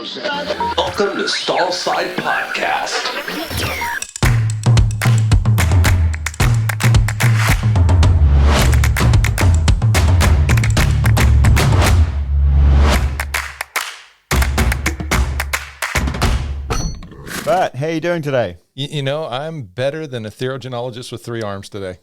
Welcome to Stallside Podcast. But how you doing today? You know, I'm better than a therogenologist with 3 arms today.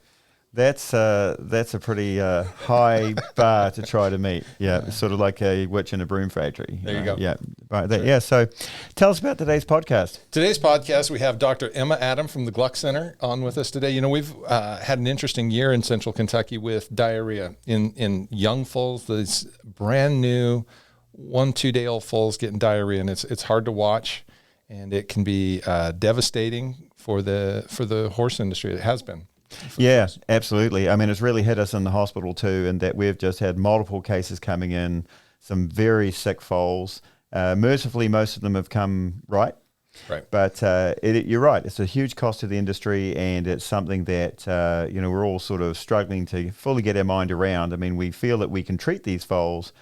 That's a pretty high bar to try to meet. Yeah, it's sort of like a witch in a broom factory. There you go. Yeah, right. Sure. Yeah. So, tell us about today's podcast. Today's podcast, we have Dr. Emma Adam from the Gluck Center on with us today. You know, we've had an interesting year in Central Kentucky with diarrhea in young foals. These brand new 1-2 day old foals getting diarrhea, and it's hard to watch, and it can be devastating for the horse industry. It has been. Yeah, absolutely. I mean, it's really hit us in the hospital too, and that we've just had multiple cases coming in, some very sick foals. Mercifully, most of them have come right. Right. But you're right. It's a huge cost to the industry, and it's something that we're all sort of struggling to fully get our mind around. I mean, we feel that we can treat these foals,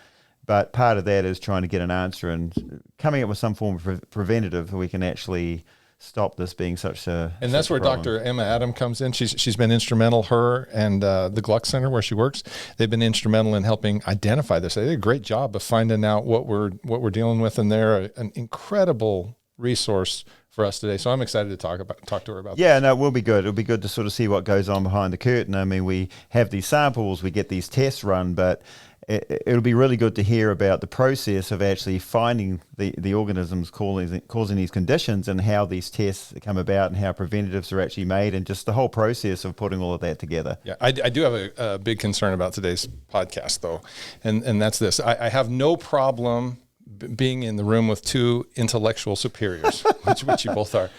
but part of that is trying to get an answer and coming up with some form of preventative so we can actually stop this being such a and that's where Dr. Emma Adam comes in. She's been instrumental, her and the Gluck Center where she works. They've been instrumental in helping identify this. They did a great job of finding out what we're dealing with, and they're an incredible resource for us today. So I'm excited to talk to her about. Yeah, this. no, it will be good. It'll be good to sort of see what goes on behind the curtain. I mean, we have these samples, we get these tests run, but it'll be really good to hear about the process of actually finding the organisms causing these conditions, and how these tests come about, and how preventatives are actually made, and just the whole process of putting all of that together. Yeah, I do have a big concern about today's podcast, though, and that's this. I have no problem being in the room with 2 intellectual superiors, which you both are.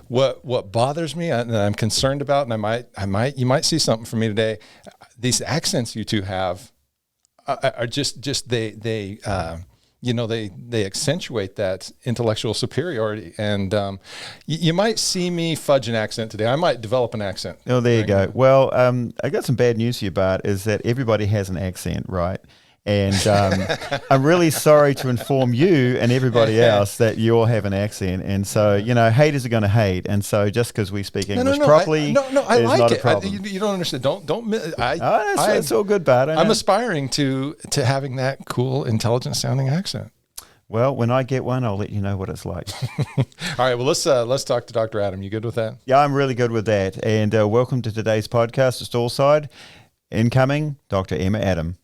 What bothers me, and I'm concerned about, and you might see something from me today. These accents you 2 have are just they accentuate that intellectual superiority, and you might see me fudge an accent today. I might develop an accent. Oh, there you go. Well, I got some bad news for you, Bart, is that everybody has an accent, right? And I'm really sorry to inform you and everybody else that you all have an accent. And so, haters are going to hate. And so just because we speak English properly is like not it. a problem. You don't understand. It's all good, Bart. I'm aspiring to having that cool, intelligent sounding accent. Well, when I get one, I'll let you know what it's like. All right. Well, let's talk to Dr. Adam. You good with that? Yeah, I'm really good with that. And welcome to today's podcast, Stallside. Incoming, Dr. Emma Adam.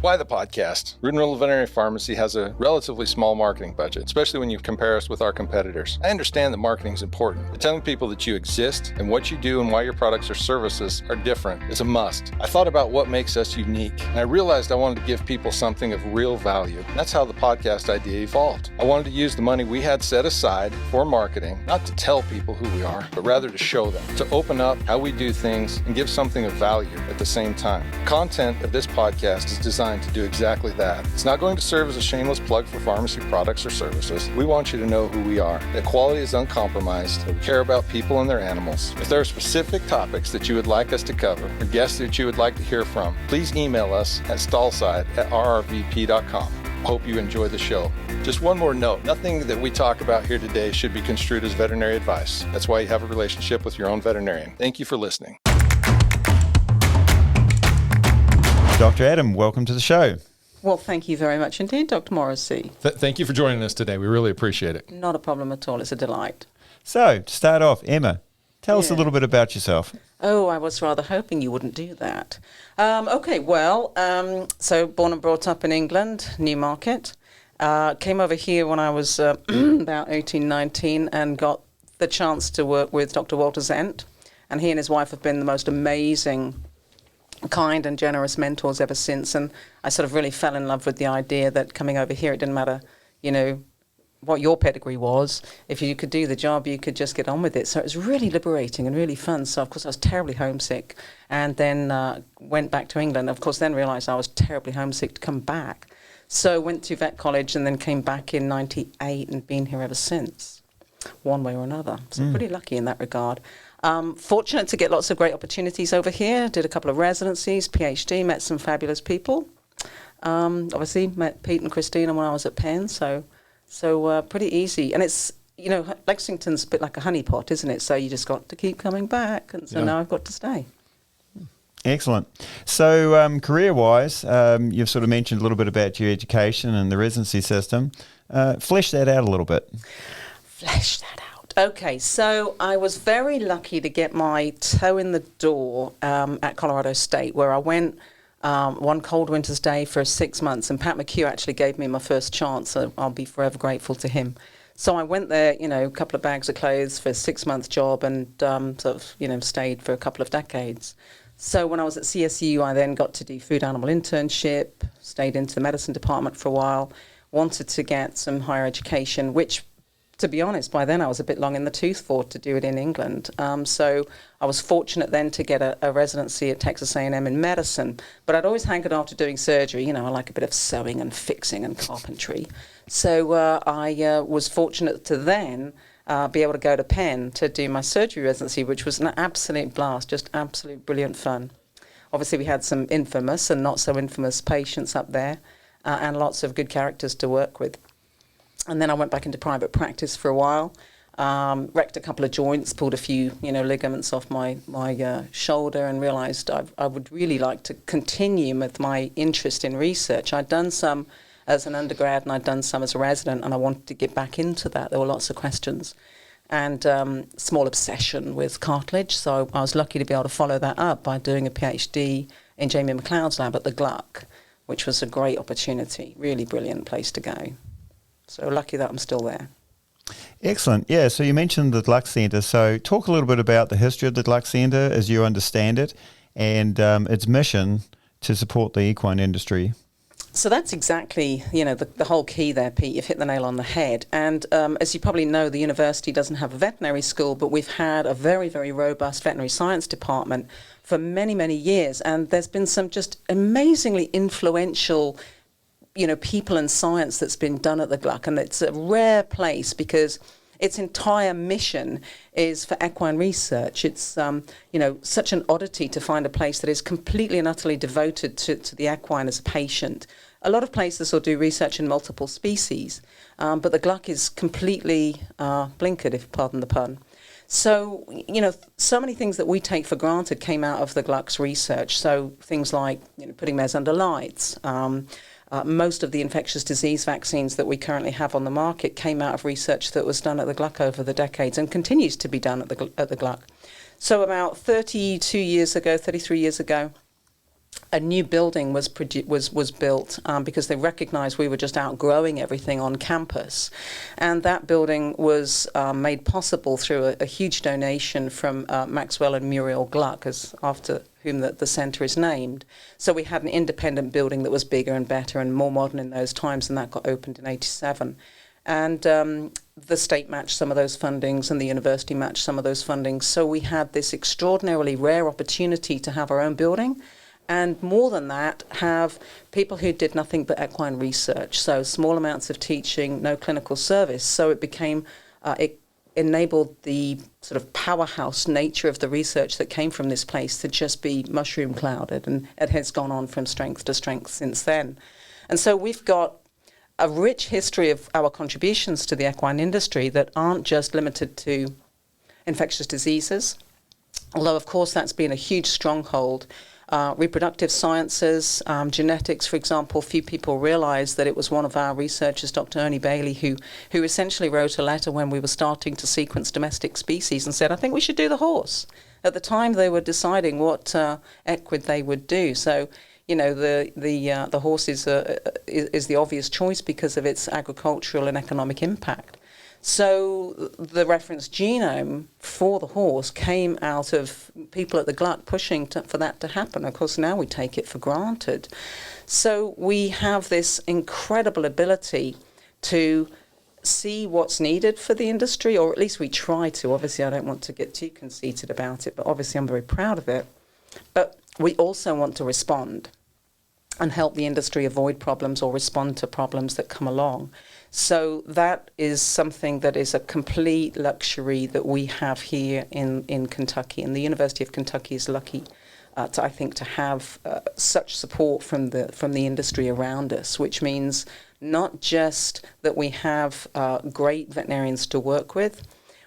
Why the podcast? Rood Veterinary Pharmacy has a relatively small marketing budget, especially when you compare us with our competitors. I understand that marketing is important, but telling people that you exist and what you do and why your products or services are different is a must. I thought about what makes us unique, and I realized I wanted to give people something of real value. That's how the podcast idea evolved. I wanted to use the money we had set aside for marketing, not to tell people who we are, but rather to show them, to open up how we do things and give something of value at the same time. The content of this podcast is designed to do exactly that. It's not going to serve as a shameless plug for pharmacy products or services. We want you to know who we are, that quality is uncompromised, that we care about people and their animals. If there are specific topics that you would like us to cover, or guests that you would like to hear from, please email us at stallside@rrvp.com. Hope you enjoy the show. Just one more note, nothing that we talk about here today should be construed as veterinary advice. That's why you have a relationship with your own veterinarian. Thank you for listening. Dr. Adam, welcome to the show. Well, thank you very much indeed, Dr. Morrissey. Thank you for joining us today. We really appreciate it. Not a problem at all. It's a delight. So, to start off, Emma, tell us a little bit about yourself. Oh, I was rather hoping you wouldn't do that. So born and brought up in England, Newmarket. Came over here when I was about 18, 19 and got the chance to work with Dr. Walter Zent. And he and his wife have been the most amazing, kind and generous mentors ever since. And I sort of really fell in love with the idea that coming over here, it didn't matter, what your pedigree was. If you could do the job, you could just get on with it. So it was really liberating and really fun. So, of course, I was terribly homesick, and then went back to England. Of course, then realised I was terribly homesick to come back. So went to vet college and then came back in 98 and been here ever since, one way or another. So pretty lucky in that regard. Fortunate to get lots of great opportunities over here. Did a couple of residencies, PhD, met some fabulous people. Obviously, met Pete and Christina when I was at Penn, so pretty easy. And it's, Lexington's a bit like a honeypot, isn't it? So you just got to keep coming back, and so now I've got to stay. Excellent. So career-wise, you've sort of mentioned a little bit about your education and the residency system. Flesh that out a little bit. Flesh that out. Okay, so I was very lucky to get my toe in the door at Colorado State, where I went one cold winter's day for 6 months, and Pat McHugh actually gave me my first chance, so I'll be forever grateful to him. So I went there, a couple of bags of clothes for a 6-month job, and stayed for a couple of decades. So when I was at CSU, I then got to do food animal internship, stayed into the medicine department for a while, wanted to get some higher education, which, to be honest, by then I was a bit long in the tooth for to do it in England. So I was fortunate then to get a residency at Texas A&M in medicine. But I'd always hankered after doing surgery. I like a bit of sewing and fixing and carpentry. So I was fortunate to then be able to go to Penn to do my surgery residency, which was an absolute blast, just absolute brilliant fun. Obviously, we had some infamous and not so infamous patients up there, and lots of good characters to work with. And then I went back into private practice for a while, wrecked a couple of joints, pulled a few, ligaments off my shoulder, and realised I would really like to continue with my interest in research. I'd done some as an undergrad, and I'd done some as a resident, and I wanted to get back into that. There were lots of questions, and small obsession with cartilage. So I was lucky to be able to follow that up by doing a PhD in Jamie McLeod's lab at the Gluck, which was a great opportunity, really brilliant place to go. So lucky that I'm still there. Excellent. Yeah, so you mentioned the Gluck Center. So talk a little bit about the history of the Gluck Center as you understand it, and its mission to support the equine industry. So that's exactly, the whole key there, Pete. You've hit the nail on the head. And as you probably know, the university doesn't have a veterinary school, but we've had a very, very robust veterinary science department for many, many years. And there's been some just amazingly influential, people and science that's been done at the Gluck. And it's a rare place because its entire mission is for equine research. It's, such an oddity to find a place that is completely and utterly devoted to the equine as a patient. A lot of places will do research in multiple species, but the Gluck is completely blinkered, if pardon the pun. So, so many things that we take for granted came out of the Gluck's research. So things like, putting mares under lights. Most of the infectious disease vaccines that we currently have on the market came out of research that was done at the Gluck over the decades and continues to be done at the Gluck. So about 33 years ago, a new building was built because they recognized we were just outgrowing everything on campus. And that building was made possible through a huge donation from Maxwell and Muriel Gluck, after whom the centre is named. So we had an independent building that was bigger and better and more modern in those times, and that got opened in 1987. And the state matched some of those fundings and the university matched some of those fundings. So we had this extraordinarily rare opportunity to have our own building, and more than that, have people who did nothing but equine research. So small amounts of teaching, no clinical service. So it became, it enabled the sort of powerhouse nature of the research that came from this place to just be mushroom clouded, and it has gone on from strength to strength since then. And so we've got a rich history of our contributions to the equine industry that aren't just limited to infectious diseases, although of course that's been a huge stronghold. Reproductive sciences, genetics, for example, few people realize that it was one of our researchers, Dr. Ernie Bailey, who essentially wrote a letter when we were starting to sequence domestic species and said, I think we should do the horse. At the time, they were deciding what equid they would do. So, the horse is the obvious choice because of its agricultural and economic impact. So the reference genome for the horse came out of people at the Gluck pushing for that to happen. Of course, now we take it for granted. So we have this incredible ability to see what's needed for the industry, or at least we try to. Obviously, I don't want to get too conceited about it, but obviously I'm very proud of it. But we also want to respond and help the industry avoid problems or respond to problems that come along. So that is something that is a complete luxury that we have here in Kentucky, and the University of Kentucky is lucky I think, to have such support from the industry around us, which means not just that we have great veterinarians to work with,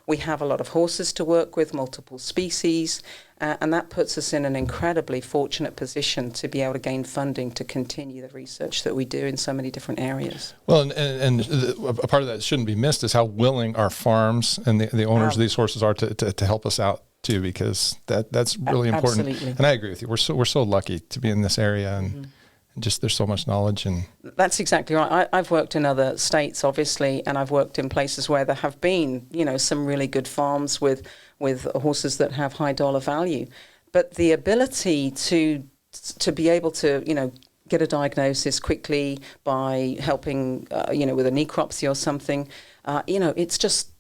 we have a lot of horses to work with, multiple species, and that puts us in an incredibly fortunate position to be able to gain funding to continue the research that we do in so many different areas. Well, and a part of that shouldn't be missed is how willing our farms and the owners of these horses are to help us out too, because that's really important. Absolutely. And I agree with you. We're so lucky to be in this area, and just there's so much knowledge. And that's exactly right. I've worked in other states, obviously, and I've worked in places where there have been, some really good farms with horses that have high dollar value. But the ability to be able to, get a diagnosis quickly by helping, with a necropsy or something, it's just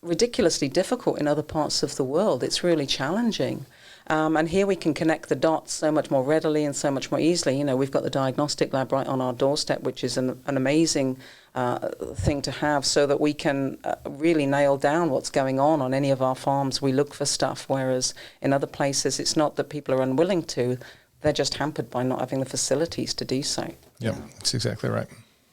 ridiculously difficult in other parts of the world. It's really challenging. And here we can connect the dots so much more readily and so much more easily. We've got the diagnostic lab right on our doorstep, which is an amazing thing to have, so that we can really nail down what's going on any of our farms. We look for stuff, whereas in other places it's not that people are unwilling to, they're just hampered by not having the facilities to do so. Yeah, that's exactly right.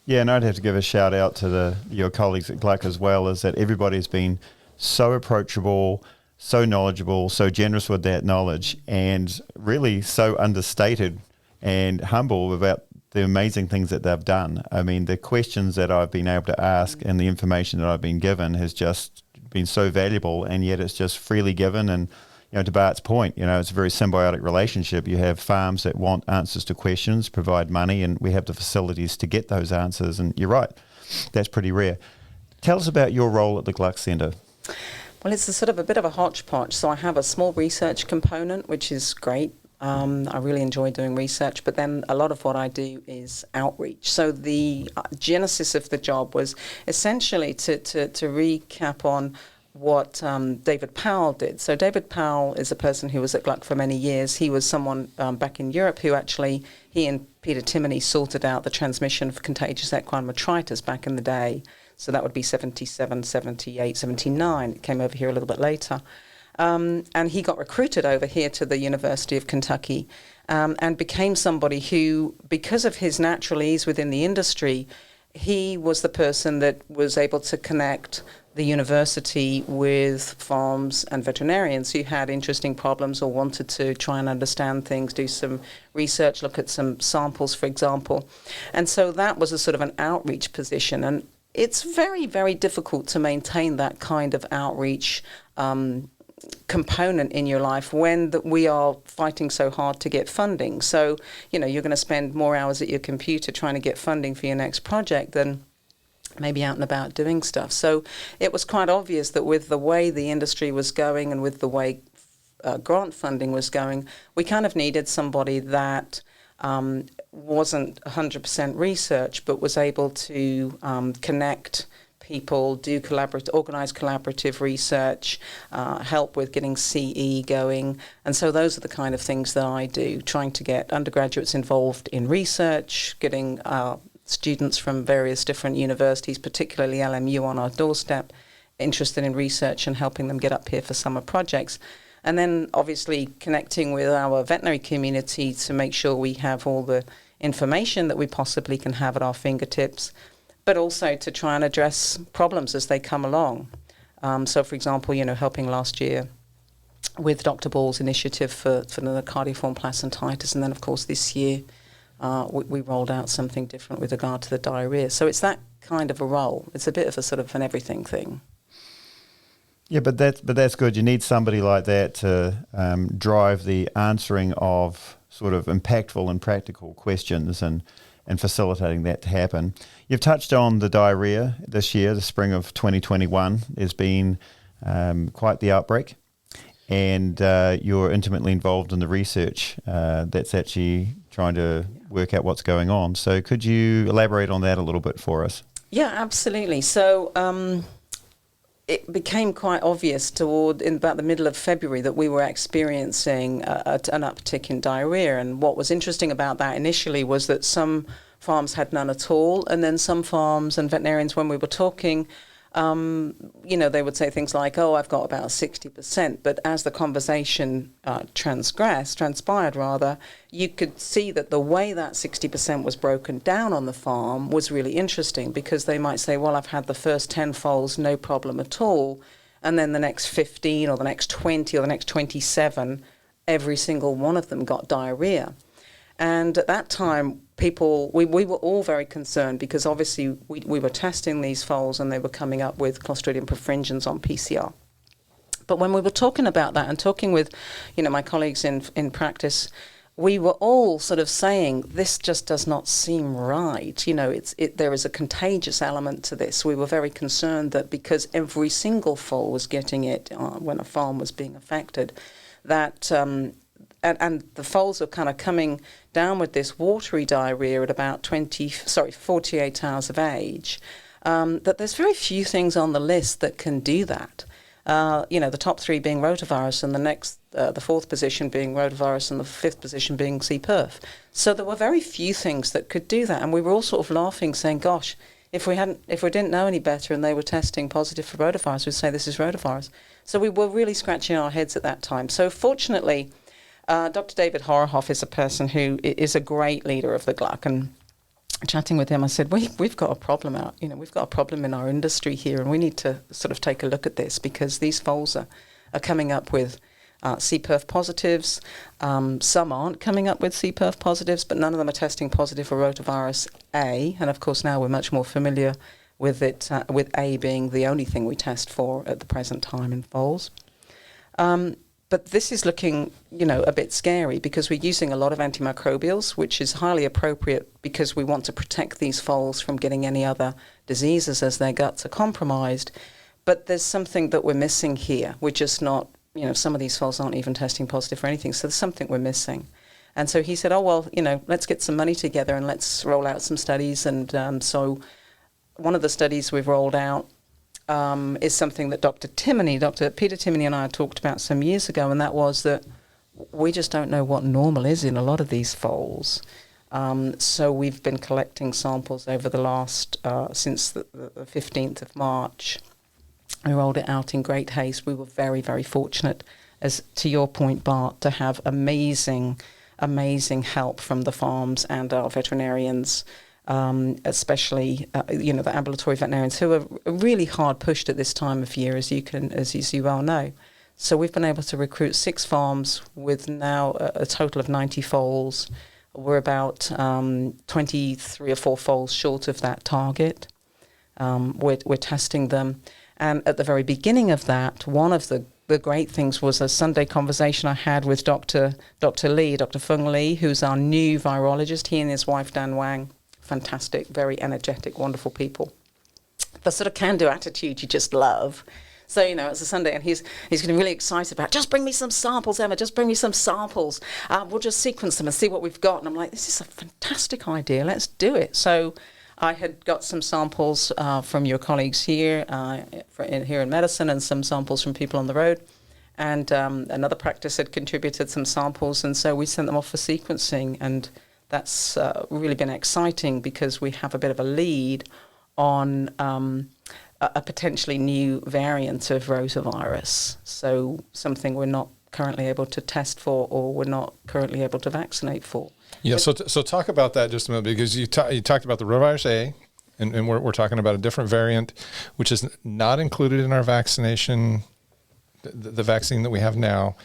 Yeah, and I'd have to give a shout out to your colleagues at Gluck as well, is that everybody's been so approachable, so knowledgeable, so generous with that knowledge, and really so understated and humble about the amazing things that they've done. I mean, the questions that I've been able to ask and the information that I've been given has just been so valuable, and yet it's just freely given. And to Bart's point, it's a very symbiotic relationship. You have farms that want answers to questions, provide money, and we have the facilities to get those answers. And you're right, that's pretty rare. Tell us about your role at the Gluck Center. Well, it's a bit of a hodgepodge. So I have a small research component, which is great. I really enjoy doing research, but then a lot of what I do is outreach. So the genesis of the job was essentially to recap on what David Powell did. So David Powell is a person who was at Gluck for many years. He was someone back in Europe who actually, he and Peter Timoney sorted out the transmission of contagious equine metritis back in the day. So that would be 77, 78, 79. It came over here a little bit later. And he got recruited over here to the University of Kentucky and became somebody who, because of his natural ease within the industry, he was the person that was able to connect the university with farms and veterinarians who had interesting problems or wanted to try and understand things, do some research, look at some samples, for example. And so that was a sort of an outreach position. And it's very, very difficult to maintain that kind of outreach component in your life when we are fighting so hard to get funding. So, you're going to spend more hours at your computer trying to get funding for your next project than maybe out and about doing stuff. So it was quite obvious that with the way the industry was going and with the way grant funding was going, we kind of needed somebody that wasn't 100% research, but was able to connect people, organize collaborative research, help with getting CE going. And so those are the kind of things that I do, trying to get undergraduates involved in research, getting students from various different universities, particularly LMU on our doorstep, interested in research and helping them get up here for summer projects. And then obviously connecting with our veterinary community to make sure we have all the information that we possibly can have at our fingertips, but also to try and address problems as they come along. So, for example, helping last year with Dr. Ball's initiative for the cardioform placentitis, and then, of course, this year we rolled out something different with regard to the diarrhea. So it's that kind of a role. It's a bit of a sort of an everything thing. Yeah, but that's good. You need somebody like that to drive the answering of sort of impactful and practical questions and facilitating that to happen. You've touched on the diarrhea this year, the spring of 2021. There's been quite the outbreak, and you're intimately involved in the research that's actually trying to work out what's going on. So could you elaborate on that a little bit for us? Yeah, absolutely. So it became quite obvious in about the middle of February that we were experiencing an uptick in diarrhea. And what was interesting about that initially was that some farms had none at all, and then some farms and veterinarians, when we were talking, they would say things like, oh, I've got about 60%. But as the conversation transpired, you could see that the way that 60% was broken down on the farm was really interesting, because they might say, well, I've had the first 10 foals, no problem at all. And then the next 15 or the next 20 or the next 27, every single one of them got diarrhea. And at that time, we were all very concerned, because obviously we were testing these foals and they were coming up with Clostridium perfringens on PCR. But when we were talking about that and talking with, my colleagues in practice, we were all sort of saying, this just does not seem right. There is a contagious element to this. We were very concerned that because every single foal was getting it when a farm was being affected, that and the foals are kind of coming down with this watery diarrhea at about 48 hours of age, that there's very few things on the list that can do that. The top three being rotavirus, and the fourth position being rotavirus, and the fifth position being C. perf. So there were very few things that could do that, and we were all sort of laughing, saying, gosh, if we didn't know any better and they were testing positive for rotavirus, we'd say this is rotavirus. So we were really scratching our heads at that time. So fortunately, Dr. David Horhoff is a person who is a great leader of the Gluck, and chatting with him, I said, we've got a problem we've got a problem in our industry here, and we need to sort of take a look at this, because these foals are coming up with C. perf positives. Some aren't coming up with C. perf positives, but none of them are testing positive for rotavirus A, and of course now we're much more familiar with it, with A being the only thing we test for at the present time in foals. But this is looking, a bit scary, because we're using a lot of antimicrobials, which is highly appropriate because we want to protect these foals from getting any other diseases as their guts are compromised. But there's something that we're missing here. We're just not, some of these foals aren't even testing positive for anything, so there's something we're missing. And so he said, oh, well, let's get some money together and let's roll out some studies. And so one of the studies we've rolled out is something that Dr. Peter Timoney and I talked about some years ago, and that was that we just don't know what normal is in a lot of these foals. So we've been collecting samples over the last, since the 15th of March. We rolled it out in great haste. We were very, very fortunate, as to your point, Bart, to have amazing help from the farms and our veterinarians, especially the ambulatory veterinarians, who are really hard pushed at this time of year, as you well know. So we've been able to recruit 6 farms with now a total of 90 foals. We're about 23 or 4 foals short of that target. We're testing them, and at the very beginning of that, one of the great things was a Sunday conversation I had with Dr. Feng Li, who's our new virologist. He and his wife Dan Wang. Fantastic, very energetic, wonderful people. The sort of can-do attitude you just love. So, it's a Sunday, and he's getting really excited about, just bring me some samples, Emma, just bring me some samples. We'll just sequence them and see what we've got. And I'm like, this is a fantastic idea, let's do it. So I had got some samples from your colleagues here, here in medicine, and some samples from people on the road. And another practice had contributed some samples, and so we sent them off for sequencing, and that's really been exciting, because we have a bit of a lead on a potentially new variant of rotavirus. So something we're not currently able to test for, or we're not currently able to vaccinate for. Yeah, so talk about that just a minute, because you talked about the rotavirus A, and we're talking about a different variant, which is not included in our vaccination, the vaccine that we have now,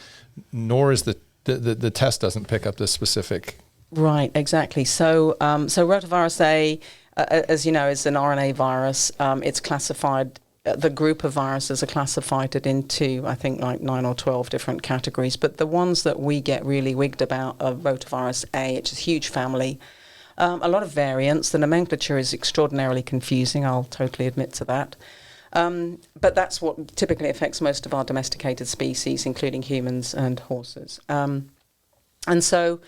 nor is the test doesn't pick up this specific. Right, exactly. So rotavirus A, as you know, is an RNA virus. It's classified, the group of viruses are classified into, I think, like 9 or 12 different categories. But the ones that we get really wigged about are rotavirus A. It's a huge family. A lot of variants. The nomenclature is extraordinarily confusing. I'll totally admit to that. But that's what typically affects most of our domesticated species, including humans and horses. And so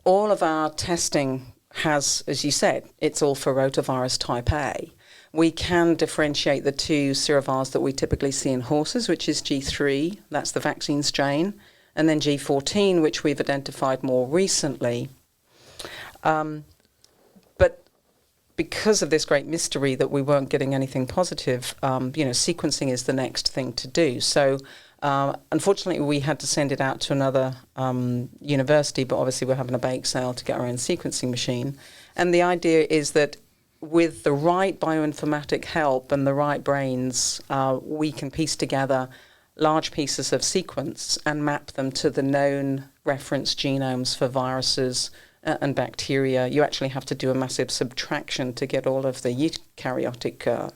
all of our testing has, as you said, it's all for rotavirus type A. We can differentiate the 2 serovars that we typically see in horses, which is G3, that's the vaccine strain, and then G14, which we've identified more recently. But because of this great mystery that we weren't getting anything positive, sequencing is the next thing to do. So unfortunately, we had to send it out to another university, but obviously we're having a bake sale to get our own sequencing machine. And the idea is that with the right bioinformatic help and the right brains, we can piece together large pieces of sequence and map them to the known reference genomes for viruses and bacteria. You actually have to do a massive subtraction to get all of the eukaryotic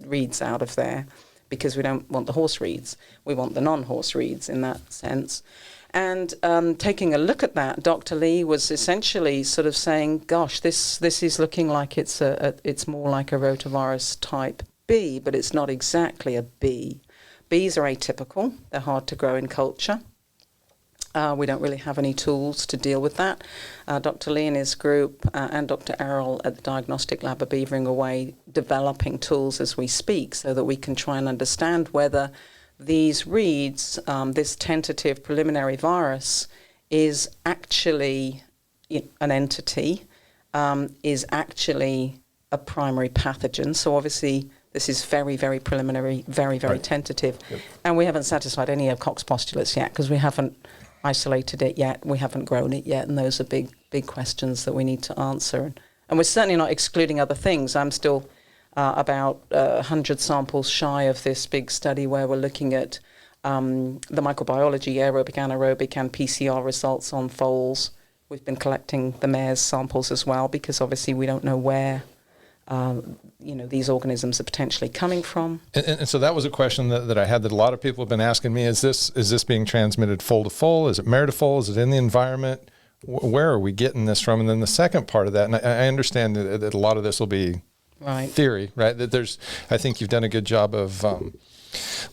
reads out of there, because we don't want the horse reads. We want the non-horse reads in that sense. And taking a look at that, Dr. Lee was essentially sort of saying, gosh, this is looking like it's more like a rotavirus type B, but it's not exactly a B. Bees are atypical. They're hard to grow in culture. We don't really have any tools to deal with that. Dr. Lee and his group and Dr. Errol at the diagnostic lab are beavering away, developing tools as we speak so that we can try and understand whether these reads, this tentative preliminary virus, is actually an entity, is actually a primary pathogen. So obviously this is very, very preliminary, very, very tentative. Yep. And we haven't satisfied any of Koch's postulates yet because we haven't isolated it yet, we haven't grown it yet, and those are big, big questions that we need to answer. And we're certainly not excluding other things. I'm still about 100 samples shy of this big study where we're looking at the microbiology, aerobic, anaerobic, and PCR results on foals. We've been collecting the mare's samples as well because obviously we don't know where these organisms are potentially coming from. And so that was a question that I had that a lot of people have been asking me. Is this being transmitted foal to foal? Is it mare to foal? Is it in the environment? Where are we getting this from? And then the second part of that, and I understand that a lot of this will be theory, right? That I think you've done a good job of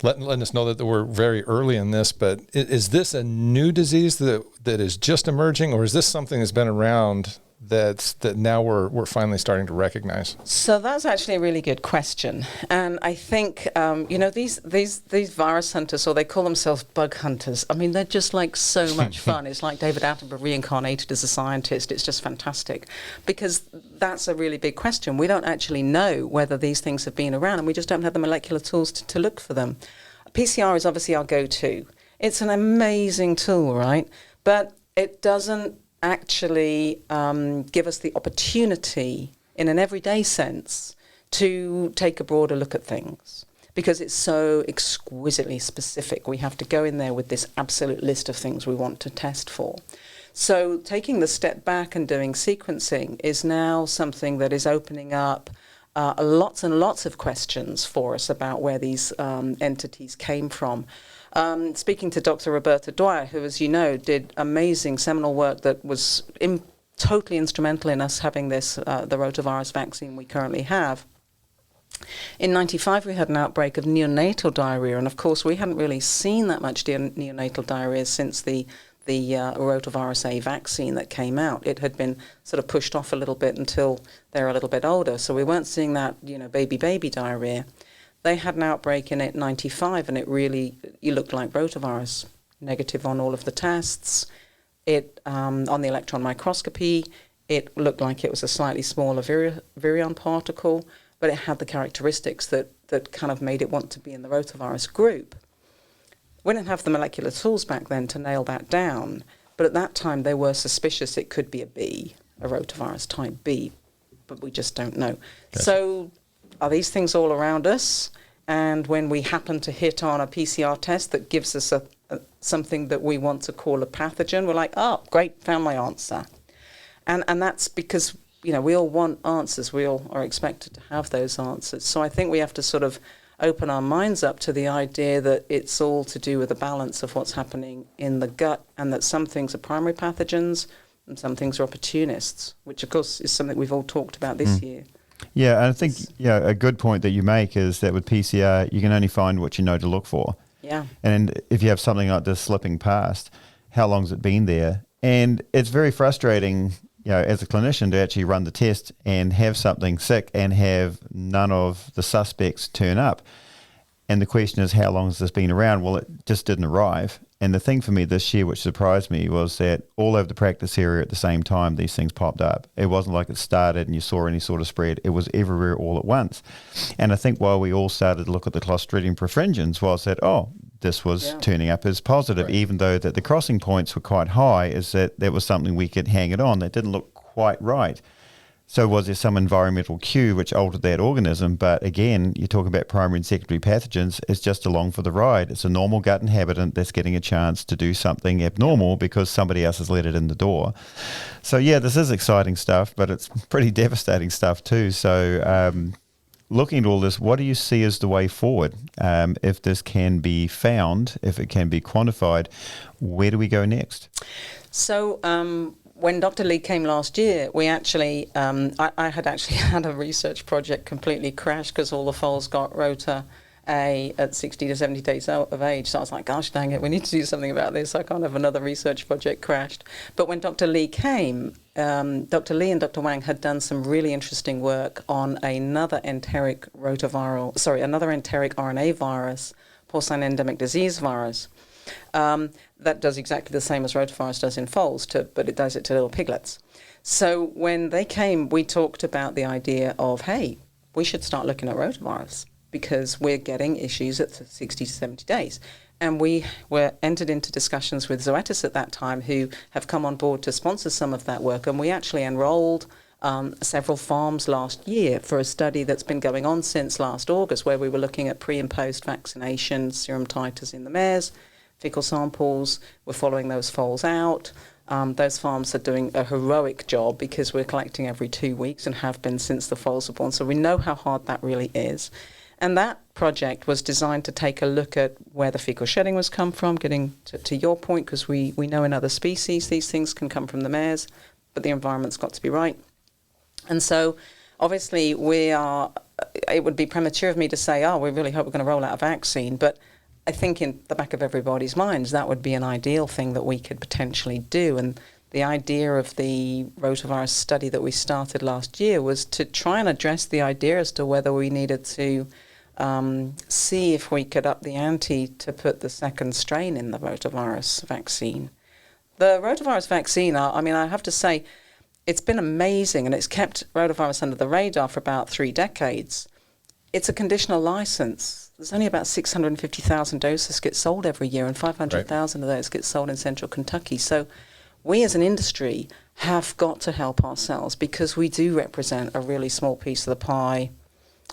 letting us know that we're very early in this, but is this a new disease that is just emerging, or is this something that's been around that now we're finally starting to recognize? So that's actually a really good question, and I think these virus hunters, or they call themselves bug hunters. I mean, they're just like so much fun. It's like David Attenborough reincarnated as a scientist. It's just fantastic because that's a really big question. We don't actually know whether these things have been around, and we just don't have the molecular tools to look for them. PCR is obviously our go-to. It's an amazing tool, right? But it doesn't actually give us the opportunity in an everyday sense to take a broader look at things because it's so exquisitely specific. We have to go in there with this absolute list of things we want to test for. So taking the step back and doing sequencing is now something that is opening up lots and lots of questions for us about where these entities came from. Speaking to Dr. Roberta Dwyer, who, as you know, did amazing seminal work that was totally instrumental in us having this, the rotavirus vaccine we currently have. In 1995, we had an outbreak of neonatal diarrhea, and of course, we hadn't really seen that much neonatal diarrhea since the rotavirus A vaccine that came out. It had been sort of pushed off a little bit until they're a little bit older, so we weren't seeing that, baby diarrhea. They had an outbreak in 95, and it looked like rotavirus, negative on all of the tests. It on the electron microscopy, it looked like it was a slightly smaller virion particle, but it had the characteristics that kind of made it want to be in the rotavirus group. We didn't have the molecular tools back then to nail that down, but at that time they were suspicious it could be a B, a rotavirus type B, but we just don't know. Gotcha. So are these things all around us? And when we happen to hit on a PCR test that gives us something that we want to call a pathogen, we're like, oh, great, found my answer. And that's because, we all want answers. We all are expected to have those answers. So I think we have to sort of open our minds up to the idea that it's all to do with the balance of what's happening in the gut, and that some things are primary pathogens and some things are opportunists, which, of course, is something we've all talked about this year. Yeah, and I think a good point that you make is that with PCR, you can only find what you know to look for. Yeah. And if you have something like this slipping past, how long has it been there? And it's very frustrating, as a clinician to actually run the test and have something sick and have none of the suspects turn up. And the question is, how long has this been around? Well, it just didn't arrive. And the thing for me this year, which surprised me, was that all over the practice area at the same time, these things popped up. It wasn't like it started and you saw any sort of spread. It was everywhere all at once. And I think while we all started to look at the Clostridium perfringens, was that, this was turning up as positive, even though that the crossing points were quite high, is that was something we could hang it on. That didn't look quite right. So was there some environmental cue which altered that organism? But again, you're talking about primary and secondary pathogens. It's just along for the ride. It's a normal gut inhabitant that's getting a chance to do something abnormal because somebody else has let it in the door. So yeah, this is exciting stuff, but it's pretty devastating stuff too. So looking at all this, what do you see as the way forward? If this can be found, if it can be quantified, where do we go next? So when Dr. Lee came last year, we actually, I had actually had a research project completely crash because all the foals got Rota A at 60 to 70 days of age. So I was like, gosh dang it, we need to do something about this. I can't have another research project crashed. But when Dr. Lee came, Dr. Lee and Dr. Wang had done some really interesting work on another enteric RNA virus, porcine endemic disease virus. That does exactly the same as rotavirus does in foals, but it does it to little piglets. So when they came, we talked about the idea of, hey, we should start looking at rotavirus because we're getting issues at 60 to 70 days. And we were entered into discussions with Zoetis at that time, who have come on board to sponsor some of that work. And we actually enrolled several farms last year for a study that's been going on since last August, where we were looking at pre and post vaccination serum titers in the mares, fecal samples. We're following those foals out. Those farms are doing a heroic job because we're collecting every 2 weeks and have been since the foals were born. So we know how hard that really is. And that project was designed to take a look at where the fecal shedding was come from, getting to your point, because we know in other species these things can come from the mares, but the environment's got to be right. And so obviously it would be premature of me to say, we really hope we're going to roll out a vaccine, but I think in the back of everybody's minds, that would be an ideal thing that we could potentially do. And the idea of the rotavirus study that we started last year was to try and address the idea as to whether we needed to see if we could up the ante to put the second strain in the rotavirus vaccine. The rotavirus vaccine, I have to say, it's been amazing, and it's kept rotavirus under the radar for about 3 decades. It's a conditional license. There's only about 650,000 doses get sold every year, and 500,000 of those get sold in central Kentucky. So we as an industry have got to help ourselves because we do represent a really small piece of the pie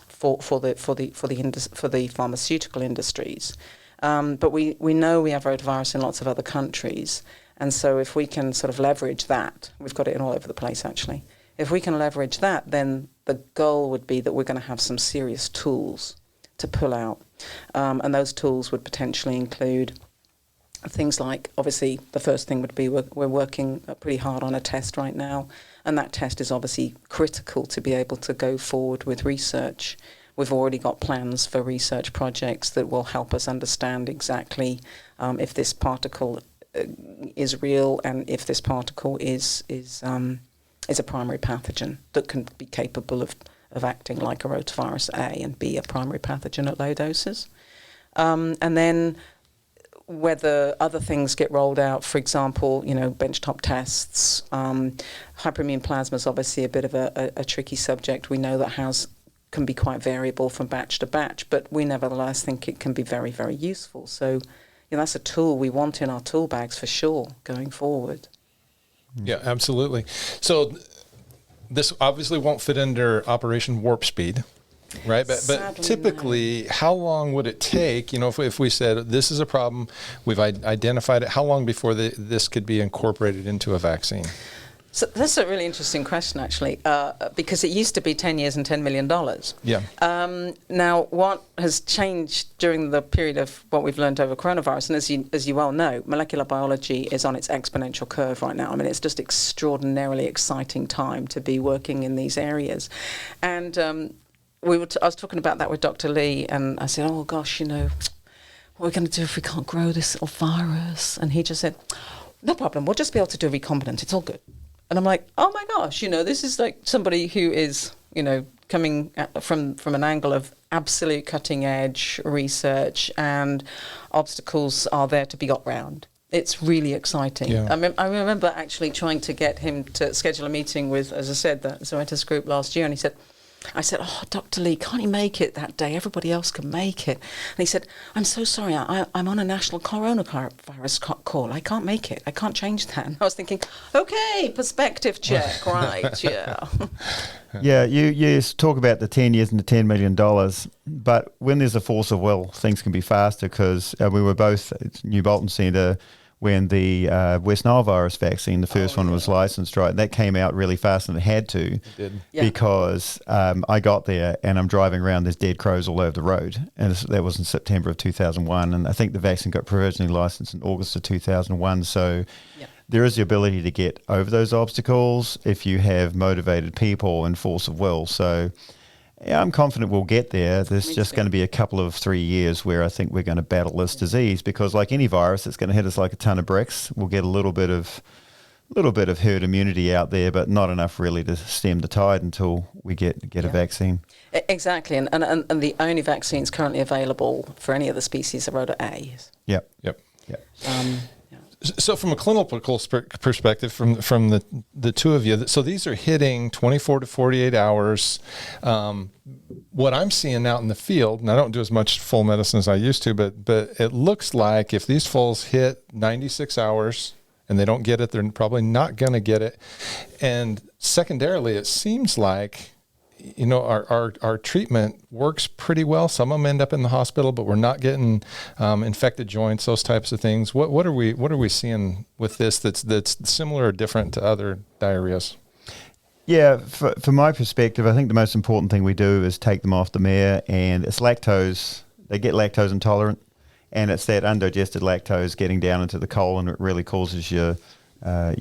for the pharmaceutical industries. But we know we have rotavirus in lots of other countries. And so if we can sort of leverage that, we've got it in all over the place actually. If we can leverage that, then the goal would be that we're going to have some serious tools to pull out. And those tools would potentially include things like, obviously, the first thing would be we're working pretty hard on a test right now, and that test is obviously critical to be able to go forward with research. We've already got plans for research projects that will help us understand exactly if this particle is real and if this particle is a primary pathogen that can be capable of acting like a rotavirus A and be a primary pathogen at low doses. And then whether other things get rolled out, for example, benchtop tests. Hyperimmune plasma is obviously a bit of a tricky subject. We know that can be quite variable from batch to batch, but we nevertheless think it can be very, very useful. So that's a tool we want in our tool bags for sure going forward. Yeah, absolutely. So this obviously won't fit under Operation Warp Speed, right? But typically, no. How long would it take, if we said this is a problem, we've identified it, how long before this could be incorporated into a vaccine? So that's a really interesting question, actually, because it used to be 10 years and $10 million. Yeah. Now, what has changed during the period of what we've learned over coronavirus, and as you well know, molecular biology is on its exponential curve right now. I mean, it's just extraordinarily exciting time to be working in these areas. And I was talking about that with Dr. Lee, and I said, oh, gosh, what are we going to do if we can't grow this little virus? And he just said, no problem, we'll just be able to do recombinant. It's all good. And I'm like, oh my gosh, this is like somebody who is, coming from an angle of absolute cutting edge research, and obstacles are there to be got round. It's really exciting. Yeah. I remember actually trying to get him to schedule a meeting with, as I said, the Zoetis group last year, and I said, oh, Dr. Lee, can't you make it that day? Everybody else can make it. And he said, I'm so sorry, I'm on a national coronavirus call. I can't make it. I can't change that. And I was thinking, okay, perspective check, right, yeah. Yeah, you talk about the 10 years and the $10 million, but when there's a force of will, things can be faster, because we were both at New Bolton Centre when the West Nile virus vaccine, the first one, was licensed, right? That came out really fast, and it had to. It did. Yeah. Because I got there and I'm driving around, there's dead crows all over the road. And that was in September of 2001. And I think the vaccine got provisionally licensed in August of 2001. So there is the ability to get over those obstacles if you have motivated people and force of will. So yeah, I'm confident we'll get there. There's just going to be a couple of 3 years where I think we're going to battle this disease, because like any virus, it's going to hit us like a ton of bricks. We'll get a little bit of herd immunity out there, but not enough really to stem the tide until we get a vaccine. Exactly, and the only vaccines currently available for any of the species are Rota A. Yep. So from a clinical perspective, from the two of you, so these are hitting 24 to 48 hours. What I'm seeing out in the field, and I don't do as much foal medicine as I used to, but it looks like if these foals hit 96 hours and they don't get it, they're probably not going to get it. And secondarily, it seems like, you know, our treatment works pretty well. Some of them end up in the hospital, but we're not getting infected joints, those types of things. What are we seeing with this that's similar or different to other diarrheas? Yeah, from my perspective, I think the most important thing we do is take them off the mare, and it's lactose. They get lactose intolerant, and it's that undigested lactose getting down into the colon. It really causes your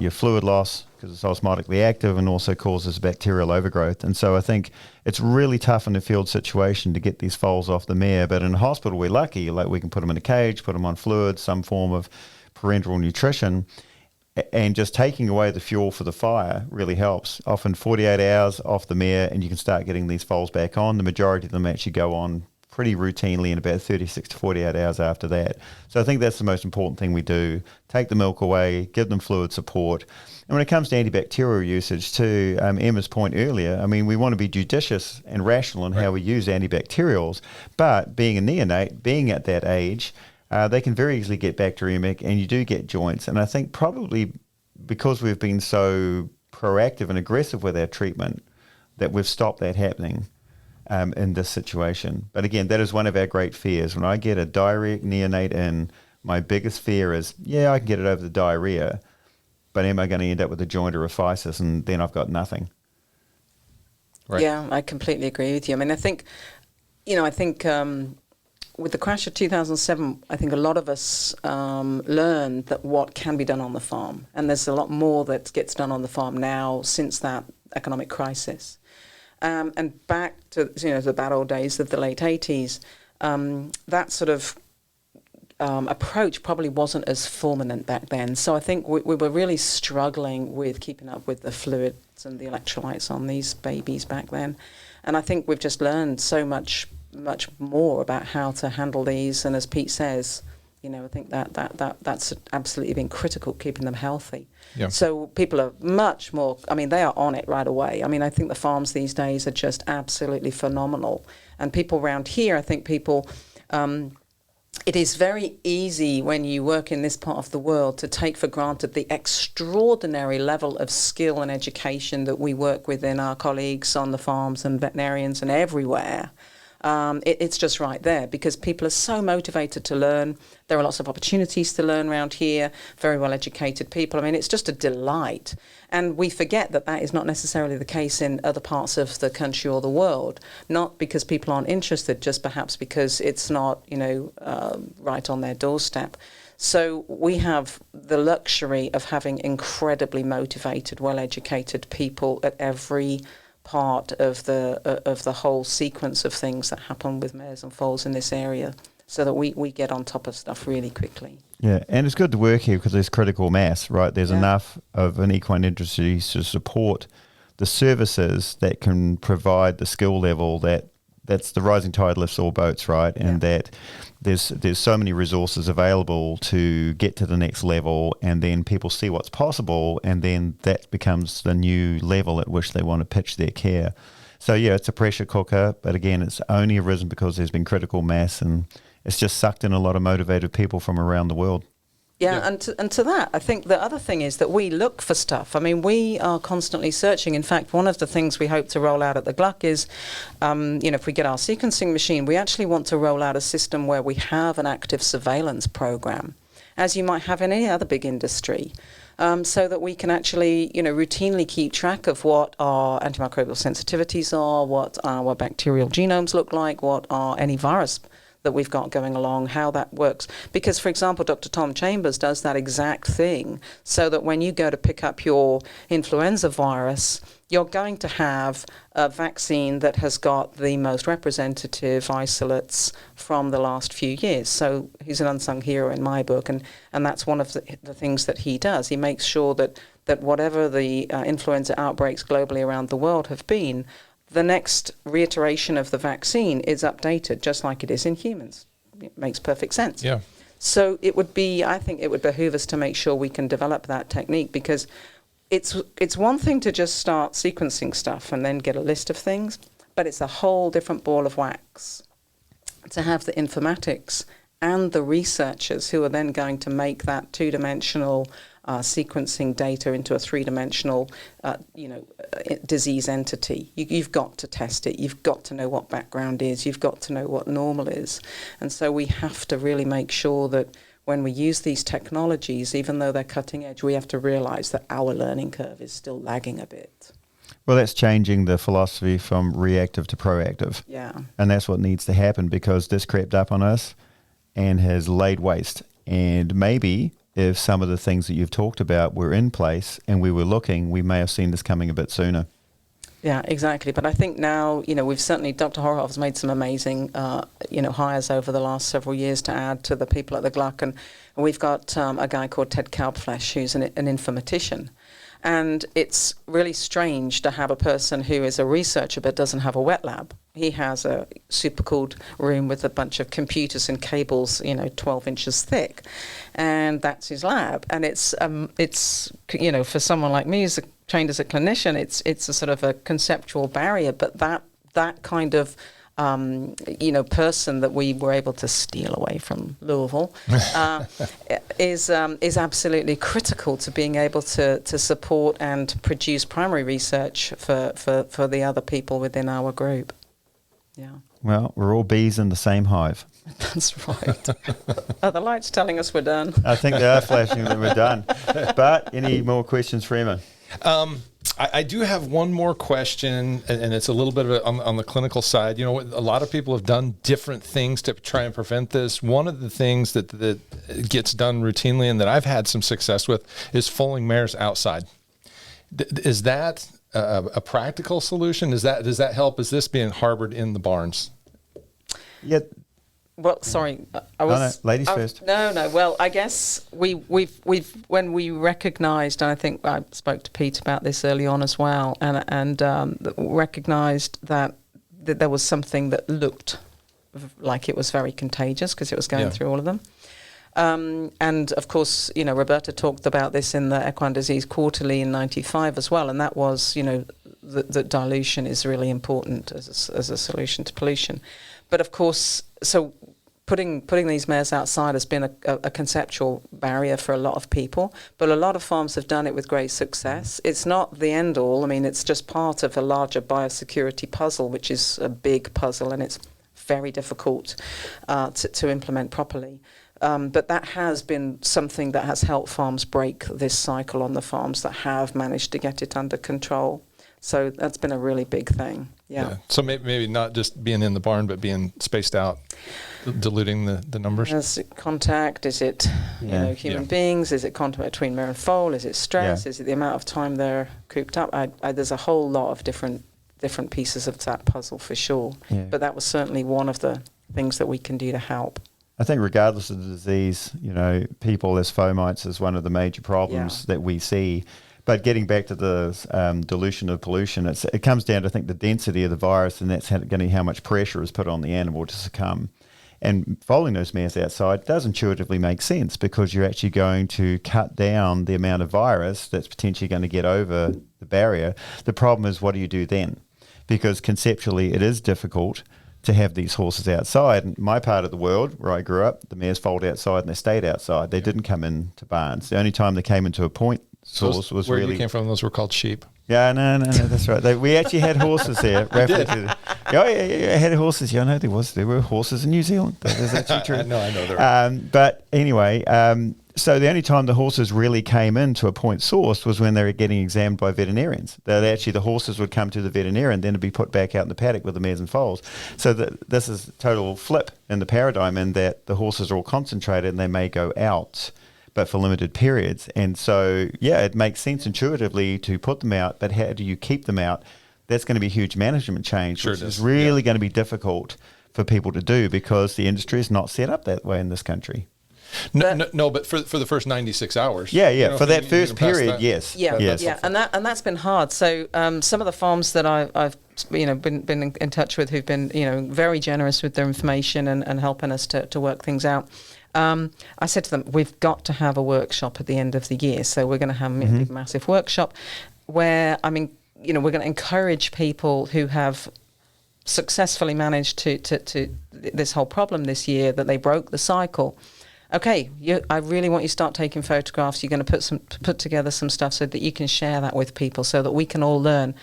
fluid loss, because it's osmotically active, and also causes bacterial overgrowth. And so I think it's really tough in a field situation to get these foals off the mare. But in a hospital, we're lucky. Like, we can put them in a cage, put them on fluids, some form of parenteral nutrition, and just taking away the fuel for the fire really helps. Often 48 hours off the mare, and you can start getting these foals back on. The majority of them actually go on pretty routinely in about 36 to 48 hours after that. So I think that's the most important thing we do. Take the milk away, give them fluid support. And when it comes to antibacterial usage too, Emma's point earlier, I mean, we want to be judicious and rational in how we use antibacterials, but being a neonate, being at that age, they can very easily get bacteremic, and you do get joints. And I think probably because we've been so proactive and aggressive with our treatment, that we've stopped that happening in this situation. But again, that is one of our great fears. When I get a diarrheic neonate in, my biggest fear is, I can get it over the diarrhea, but am I going to end up with a joint or a physis, and then I've got nothing? Right. Yeah, I completely agree with you. I mean, I think with the crash of 2007, I think a lot of us learned that what can be done on the farm. And there's a lot more that gets done on the farm now since that economic crisis. And back to the bad old days of the late 80s, that sort of approach probably wasn't as fulminant back then. So I think we were really struggling with keeping up with the fluids and the electrolytes on these babies back then. And I think we've just learned so much more about how to handle these. And as Pete says, I think that's absolutely been critical, keeping them healthy. Yeah. So people are much more, they are on it right away. I think the farms these days are just absolutely phenomenal. And people around here, I think it is very easy when you work in this part of the world to take for granted the extraordinary level of skill and education that we work with in our colleagues on the farms and veterinarians and everywhere. It's just right there, because people are so motivated to learn. There are lots of opportunities to learn around here, very well-educated people. It's just a delight. And we forget that is not necessarily the case in other parts of the country or the world, not because people aren't interested, just perhaps because it's not, right on their doorstep. So we have the luxury of having incredibly motivated, well-educated people at every part of the whole sequence of things that happen with mares and foals in this area, so that we get on top of stuff really quickly. Yeah, and it's good to work here because there's critical mass, right? There's enough of an equine industry to support the services that can provide the skill level that that's the rising tide lifts all boats, right? And that there's so many resources available to get to the next level, and then people see what's possible, and then that becomes the new level at which they want to pitch their care. So yeah, it's a pressure cooker, but again, it's only arisen because there's been critical mass, and it's just sucked in a lot of motivated people from around the world. Yeah, and to that, I think the other thing is that we look for stuff. I mean, we are constantly searching. In fact, one of the things we hope to roll out at the Gluck is, if we get our sequencing machine, we actually want to roll out a system where we have an active surveillance program, as you might have in any other big industry, so that we can actually, routinely keep track of what our antimicrobial sensitivities are, what our bacterial genomes look like, what are any virus that we've got going along, how that works. Because, for example, Dr. Tom Chambers does that exact thing, so that when you go to pick up your influenza virus, you're going to have a vaccine that has got the most representative isolates from the last few years. So he's an unsung hero in my book, and that's one of the things that he does. He makes sure that whatever the influenza outbreaks globally around the world have been, the next reiteration of the vaccine is updated, just like it is in humans. It makes perfect sense. Yeah. So I think it would behoove us to make sure we can develop that technique, because it's one thing to just start sequencing stuff and then get a list of things, but it's a whole different ball of wax to have the informatics and the researchers who are then going to make that two-dimensional sequencing data into a three-dimensional, disease entity. You've got to test it. You've got to know what background is. You've got to know what normal is. And so we have to really make sure that when we use these technologies, even though they're cutting edge, we have to realize that our learning curve is still lagging a bit. Well, that's changing the philosophy from reactive to proactive. Yeah. And that's what needs to happen, because this crept up on us and has laid waste. And maybe if some of the things that you've talked about were in place and we were looking, we may have seen this coming a bit sooner. Yeah, exactly. But I think now, we've certainly, Dr. Horhoff's made some amazing, hires over the last several years to add to the people at the Gluck. And we've got a guy called Ted Kalbflesh, who's an informatician. And it's really strange to have a person who is a researcher but doesn't have a wet lab. He has a super cooled room with a bunch of computers and cables, 12 inches thick. And that's his lab. And it's for someone like me who's trained as a clinician, it's a sort of a conceptual barrier. But that kind of person that we were able to steal away from Louisville is absolutely critical to being able to support and produce primary research for the other people within our group. Yeah. Well, we're all bees in the same hive. That's right. Are the lights telling us we're done? I think they are flashing that we're done. But any more questions for Emma? I do have one more question, and it's a little bit of on the clinical side. A lot of people have done different things to try and prevent this. One of the things that gets done routinely and that I've had some success with is foaling mares outside. Is that a practical solution? Does that help? Is this being harbored in the barns? Yeah. Well, sorry, ladies first. No. Well, I guess we've when we recognised, and I think I spoke to Pete about this early on as well, and recognised that there was something that looked like it was very contagious because it was going through all of them. And of course, Roberta talked about this in the Equine Disease Quarterly in '95 as well, and that was, that dilution is really important as a solution to pollution. But of course, so putting these mares outside has been a conceptual barrier for a lot of people, but a lot of farms have done it with great success. It's not the end all. I mean, it's just part of a larger biosecurity puzzle, which is a big puzzle, and it's very difficult to implement properly. But that has been something that has helped farms break this cycle on the farms that have managed to get it under control. So that's been a really big thing. Yeah. So maybe not just being in the barn, but being spaced out, diluting the numbers. Is it contact? Is it human beings? Is it contact between mare and foal? Is it stress? Is it the amount of time they're cooped up? There's a whole lot of different pieces of that puzzle for sure. Yeah. But that was certainly one of the things that we can do to help. I think regardless of the disease, people as fomites is one of the major problems that we see. But getting back to the dilution of pollution, it comes down to, I think, the density of the virus, and that's going to be how much pressure is put on the animal to succumb. And foaling those mares outside does intuitively make sense, because you're actually going to cut down the amount of virus that's potentially going to get over the barrier. The problem is, what do you do then? Because conceptually it is difficult to have these horses outside. In my part of the world, where I grew up, the mares foaled outside and they stayed outside. They didn't come into barns. The only time they came into a point source was where really... you came from, those were called sheep. Yeah, no, that's right. We actually had horses there. I had horses. Yeah, I know there were horses in New Zealand. That is actually true. I know there were. But anyway, so the only time the horses really came into a point source was when they were getting examined by veterinarians. That actually the horses would come to the veterinarian, then to be put back out in the paddock with the mares and foals. So this is a total flip in the paradigm, in that the horses are all concentrated and they may go out, but for limited periods. And so, yeah, it makes sense intuitively to put them out, but how do you keep them out? That's going to be a huge management change, which is really going to be difficult for people to do, because the industry is not set up that way in this country. No, but for the first 96 hours. Yeah, for that first period, yes. Yeah, and that's been hard. So some of the farms that I've been in touch with, who've been very generous with their information and helping us to work things out. I said to them, we've got to have a workshop at the end of the year. So we're going to have a big, massive workshop where, we're going to encourage people who have successfully managed to this whole problem this year, that they broke the cycle. Okay, I really want you to start taking photographs. You're going to put together some stuff so that you can share that with people, so that we can all learn.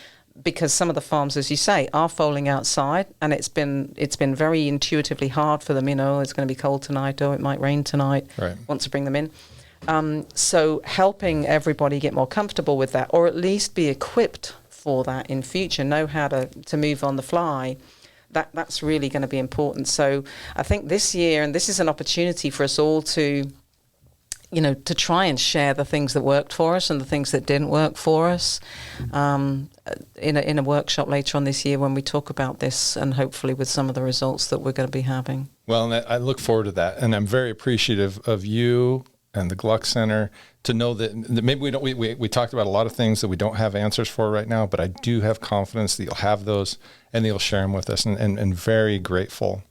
Because some of the farms, as you say, are foaling outside, and it's been very intuitively hard for them. It's going to be cold tonight, or it might rain tonight. Right. Want to bring them in. So helping everybody get more comfortable with that, or at least be equipped for that in future, know how to move on the fly. That's really going to be important. So I think this year, and this is an opportunity for us all to try and share the things that worked for us and the things that didn't work for us in a workshop later on this year, when we talk about this, and hopefully with some of the results that we're going to be having. Well, and I look forward to that, and I'm very appreciative of you and the Gluck Center to know that maybe we talked about a lot of things that we don't have answers for right now, but I do have confidence that you'll have those and that you'll share them with us, and very grateful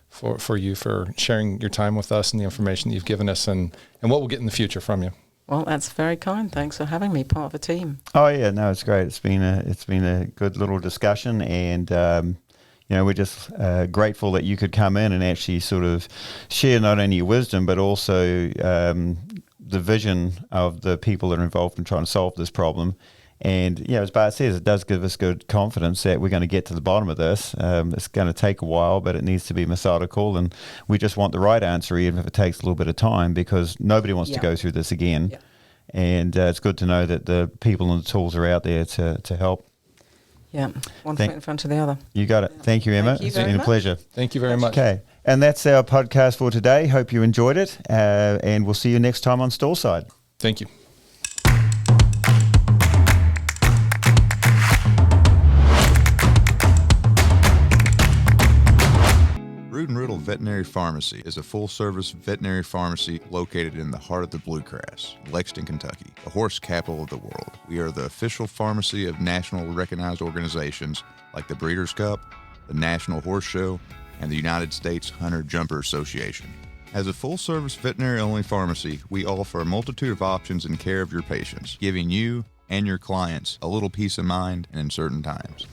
for you for sharing your time with us and the information that you've given us, and what we'll get in the future from you. Well, that's very kind. Thanks for having me part of a team. Oh yeah, no, it's great. It's been a good little discussion, and we're just grateful that you could come in and actually sort of share not only your wisdom, but also the vision of the people that are involved in trying to solve this problem. And, as Bart says, it does give us good confidence that we're going to get to the bottom of this. It's going to take a while, but it needs to be methodical, and we just want the right answer, even if it takes a little bit of time, because nobody wants to go through this again. Yeah. And it's good to know that the people and the tools are out there to help. Yeah, one foot in front of the other. You got it. Thank you, Emma. It's been a pleasure. Thank you very much. Okay, and that's our podcast for today. Hope you enjoyed it, and we'll see you next time on Stallside. Thank you. Rood and Riddle Veterinary Pharmacy is a full-service veterinary pharmacy located in the heart of the Bluegrass, Lexington, Kentucky, the horse capital of the world. We are the official pharmacy of nationally recognized organizations like the Breeders' Cup, the National Horse Show, and the United States Hunter-Jumper Association. As a full-service veterinary-only pharmacy, we offer a multitude of options in care of your patients, giving you and your clients a little peace of mind in uncertain times.